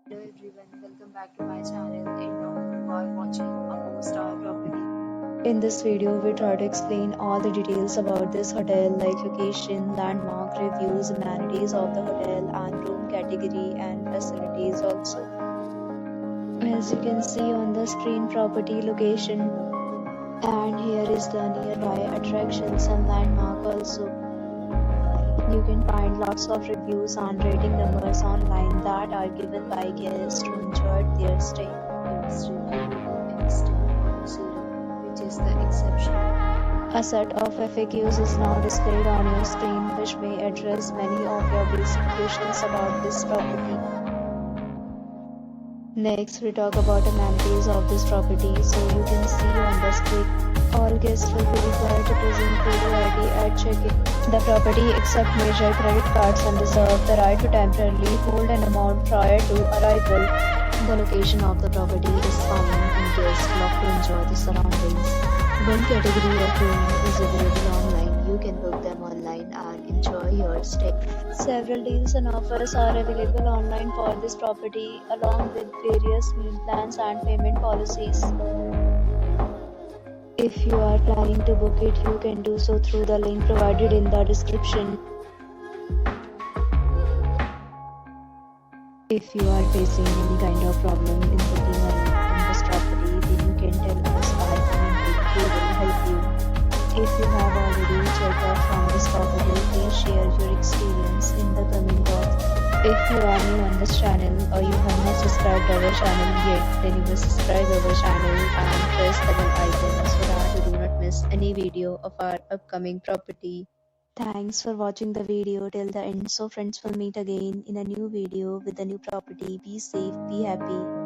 Hello everyone, welcome back to my channel and now you are watching a 4-star property. In this video, we try to explain all the details about this hotel like location, landmark, reviews, amenities of the hotel and room category and facilities also. As you can see on the screen, property location, and here is the nearby attractions and landmark also. You can find lots of reviews and rating numbers online that are given by guests who enjoyed their stay. Its review extend 0, which is the exception. A set of FAQs is now displayed on your screen, which may address many of your basic questions about this property. Next, we talk about amenities of this property. So you can see on the screen, all guests will be required to present photo ID at check-in. The property accepts major credit cards and reserves the right to temporarily hold an amount prior to arrival. The location of the property is fine and guests love to enjoy the surroundings. One category of room is available online. You can book them online and enjoy your stay. Several deals and offers are available online for this property along with various meal plans and payment policies. If you are planning to book it, you can do so through the link provided in the description. If you are facing any kind of problem in booking a room in this property, then you can tell us by commenting. We will help you. If you have already checked out from this property, please share your experience in the comment box. If you are new on this channel or you have not subscribed our channel yet, then you must subscribe our channel and press the bell icon so that you do not miss any video of our upcoming property. Thanks for watching the video till the end. So friends, will meet again in a new video with a new property. Be safe, be happy.